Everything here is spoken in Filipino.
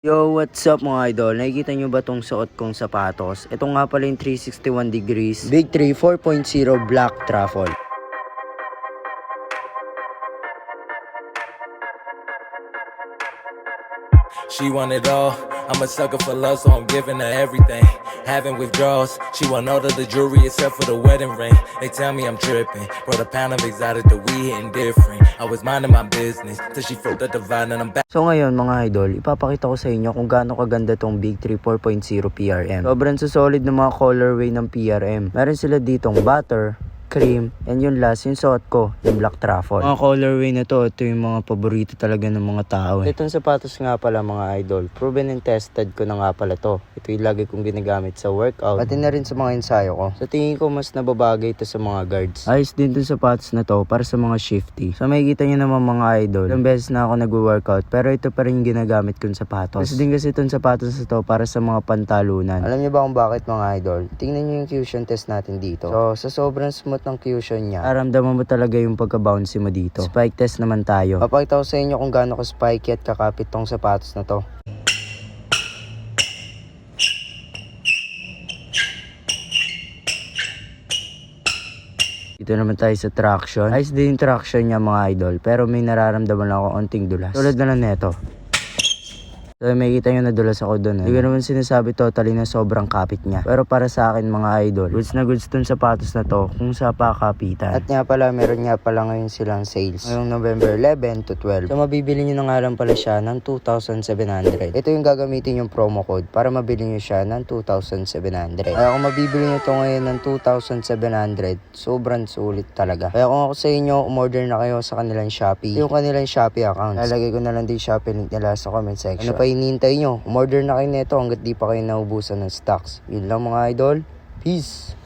Yo, what's up mga idol? Nakikita nyo ba tong suot kong sapatos? Ito nga pala yung 361 degrees Big 3 4.0 Black Truffle. She want it all. I'm a sucker for love, so I'm giving her everything. Having withdrawals. She want all of the jewelry except for the wedding ring. They tell me I'm tripping. Brought a pound of exotic, the we hitting different. I was minding my business till she felt the divine and I'm back. So ngayon mga idol, ipapakita ko sa inyo kung gaano kaganda tong Big 3 4.0 PRM. Sobrang solid ng mga colorway ng PRM. Meron sila ditong butter, cream, and yung last, yung suot ko, yung black truffle. Mga colorway na to, ito yung mga paborito talaga ng mga tao. Itong sapatos nga pala mga idol, proven and tested ko na nga pala to. Ito yung lagi kong ginagamit sa workout, pati na rin sa mga ensayo ko. Sa tingin ko, mas nababagay ito sa mga guards. Ayos din itong sapatos na to para sa mga shifty. So makikita nyo naman mga idol, ilang beses na ako nag-workout, pero ito pa rin yung ginagamit kong sapatos. Kasi din kasi itong sapatos na to para sa mga pantalunan. Alam niyo ba kung bakit mga idol? Tingnan nyo yung fusion test natin dito. So sa sobrang smooth ng fusion niya, aramdaman mo talaga yung pagka-bouncy mo dito. Spike test naman tayo. Papakita ko sa inyo kung gaano ka spiky at kakapit tong sapatos na to. Dito naman tayo sa traction. Ayos din yung traction niya mga idol, pero may nararamdaman lang ako onting dulas. Tulad na lang neto. So may kita nyo nadulas ako doon. Hindi ko naman sinasabi totally na sobrang kapit niya. Pero para sa akin mga idol, goods na goods dun sapatos na to kung sa pakapitan. At nga pala, meron nga pala ngayon silang sales. Ngayong November 11 to 12. So mabibili nyo na nga lang pala siya ng 2,700. Ito yung gagamitin yung promo code para mabili nyo siya ng 2,700. Kaya kung mabibili nyo to ngayon ng 2,700, sobrang sulit talaga. Kaya kung ako sa inyo, umorder na kayo sa kanilang Shopee. Yung kanilang Shopee accounts. Lalagay ko na lang din Shopee link nila sa comment section. Ano pa hinihintay nyo? Umorder na kayo nito hanggat di pa kayo naubusan ng stocks. Yun lang mga idol. Peace!